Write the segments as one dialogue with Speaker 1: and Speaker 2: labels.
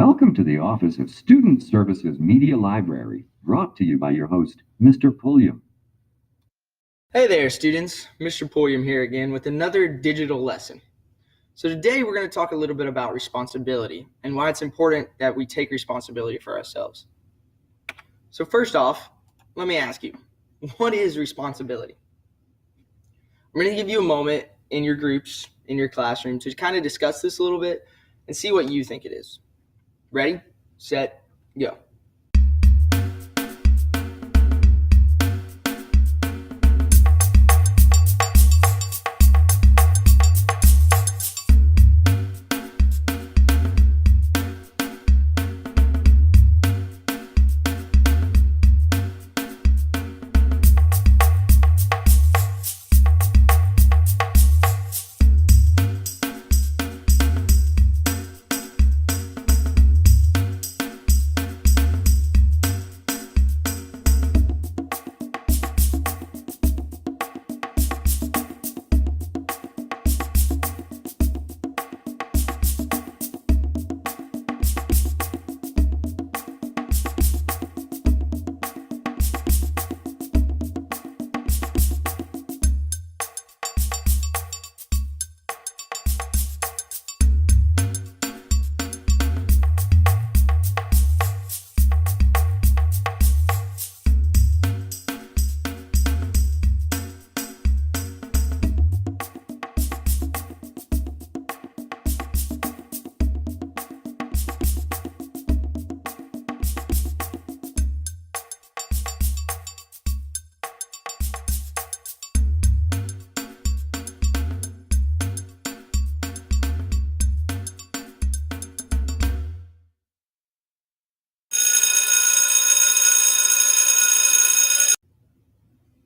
Speaker 1: Welcome to the Office of Student Services Media Library, brought to you by your host, Mr. Pulliam.
Speaker 2: Hey there, students. Mr. Pulliam here again with another digital lesson. So today we're going to talk a little bit about responsibility and why it's important that we take responsibility for ourselves. So first off, let me ask you, what is responsibility? I'm going to give you a moment in your groups, in your classroom, to kind of discuss this a little bit and see what you think it is. Ready, set, go.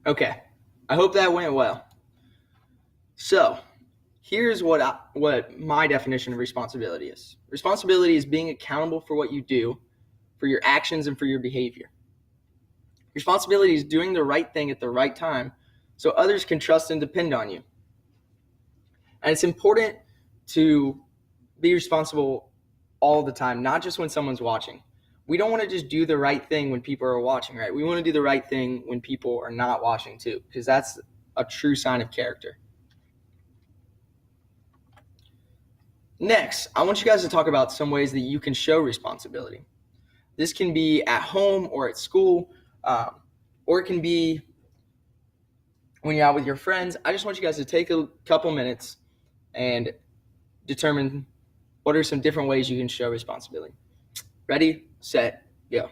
Speaker 2: Okay, I hope that went well. So, here's what my definition of responsibility is. Responsibility is being accountable for what you do, for your actions, and for your behavior. Responsibility is doing the right thing at the right time so others can trust and depend on you. And it's important to be responsible all the time, not just when someone's watching. We don't want to just do the right thing when people are watching, right? We want to do the right thing when people are not watching too, because that's a true sign of character. Next, I want you guys to talk about some ways that you can show responsibility. This can be at home or at school, or it can be when you're out with your friends. I just want you guys to take a couple minutes and determine what are some different ways you can show responsibility. Ready, set, go.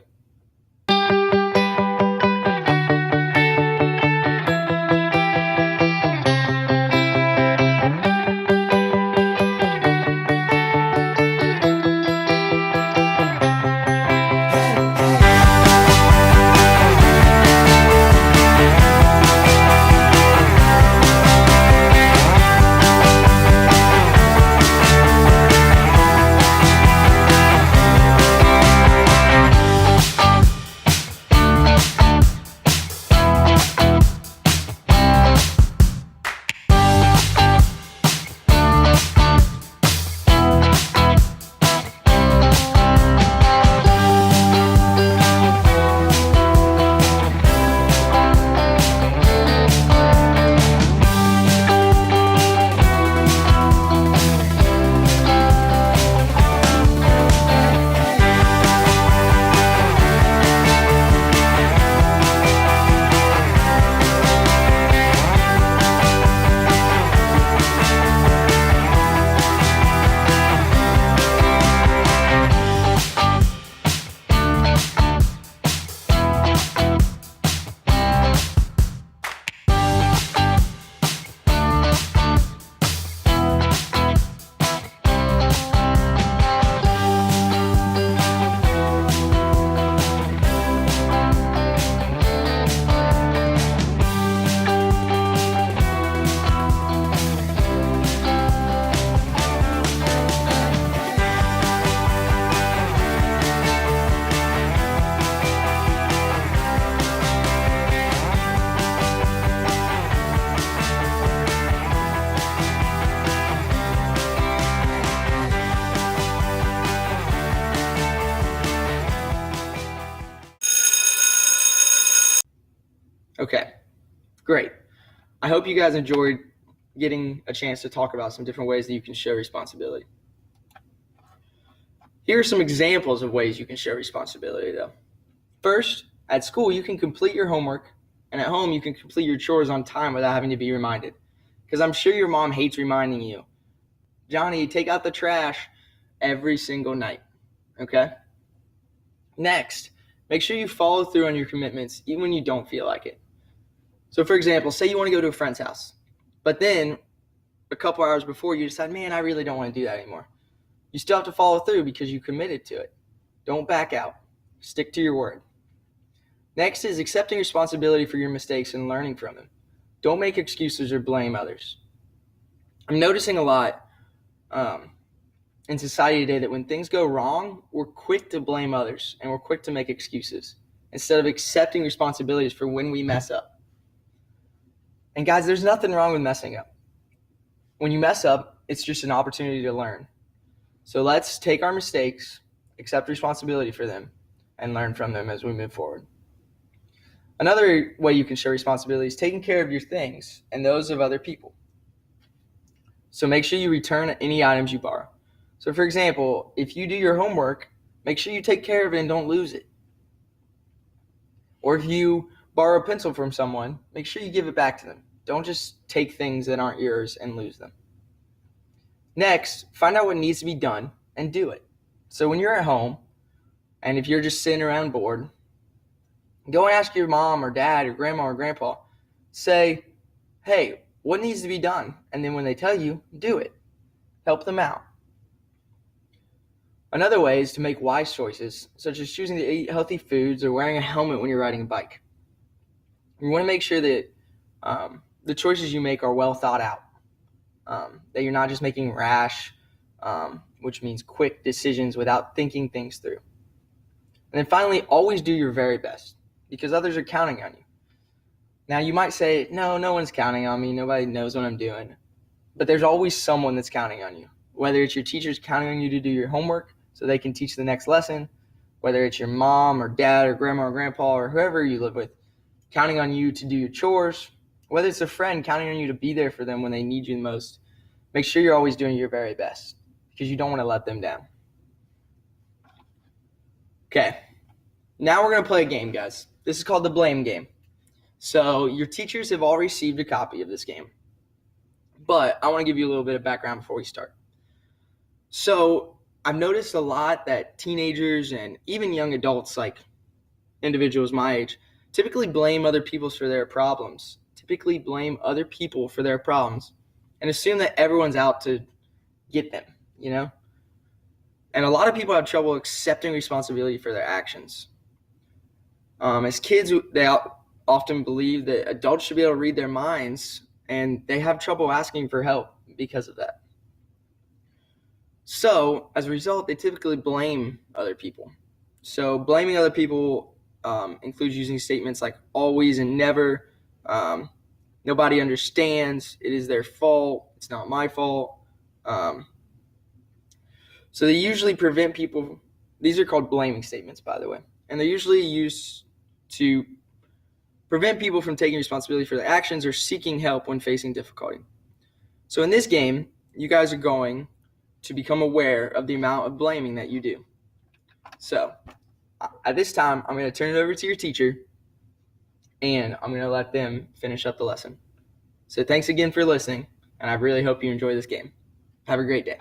Speaker 2: Great. I hope you guys enjoyed getting a chance to talk about some different ways that you can show responsibility. Here are some examples of ways you can show responsibility, though. First, at school, you can complete your homework, and at home, you can complete your chores on time without having to be reminded. Because I'm sure your mom hates reminding you, Johnny, take out the trash every single night, okay? Next, make sure you follow through on your commitments even when you don't feel like it. So for example, say you want to go to a friend's house, but then a couple hours before you decide, man, I really don't want to do that anymore. You still have to follow through because you committed to it. Don't back out. Stick to your word. Next is accepting responsibility for your mistakes and learning from them. Don't make excuses or blame others. I'm noticing a lot in society today that when things go wrong, we're quick to blame others and we're quick to make excuses instead of accepting responsibilities for when we mess up. And guys, there's nothing wrong with messing up. When you mess up, it's just an opportunity to learn. So let's take our mistakes, accept responsibility for them, and learn from them as we move forward. Another way you can show responsibility is taking care of your things and those of other people. So make sure you return any items you borrow. So for example, if you do your homework, make sure you take care of it and don't lose it. Or if you borrow a pencil from someone, make sure you give it back to them. Don't just take things that aren't yours and lose them. Next, find out what needs to be done and do it. So when you're at home, and if you're just sitting around bored, go and ask your mom or dad or grandma or grandpa. Say, hey, what needs to be done? And then when they tell you, do it. Help them out. Another way is to make wise choices, such as choosing to eat healthy foods or wearing a helmet when you're riding a bike. You want to make sure that the choices you make are well thought out, that you're not just making rash, which means quick decisions without thinking things through. And then finally, always do your very best because others are counting on you. Now, you might say, no one's counting on me. Nobody knows what I'm doing. But there's always someone that's counting on you, whether it's your teachers counting on you to do your homework so they can teach the next lesson, whether it's your mom or dad or grandma or grandpa or whoever you live with counting on you to do your chores, whether it's a friend counting on you to be there for them when they need you the most. Make sure you're always doing your very best because you don't want to let them down. Okay, now we're going to play a game, guys. This is called the blame game. So your teachers have all received a copy of this game, but I want to give you a little bit of background before we start. So I've noticed a lot that teenagers and even young adults, like individuals my age, typically blame other people for their problems, and assume that everyone's out to get them, And a lot of people have trouble accepting responsibility for their actions. As kids, they often believe that adults should be able to read their minds, and they have trouble asking for help because of that. So, as a result, they typically blame other people. So, blaming other people includes using statements like always and never, nobody understands, it is their fault, it's not my fault. So they usually prevent people, these are called blaming statements, by the way, and they're usually used to prevent people from taking responsibility for their actions or seeking help when facing difficulty. So in this game, you guys are going to become aware of the amount of blaming that you do. So at this time, I'm going to turn it over to your teacher, and I'm going to let them finish up the lesson. So thanks again for listening, and I really hope you enjoy this game. Have a great day.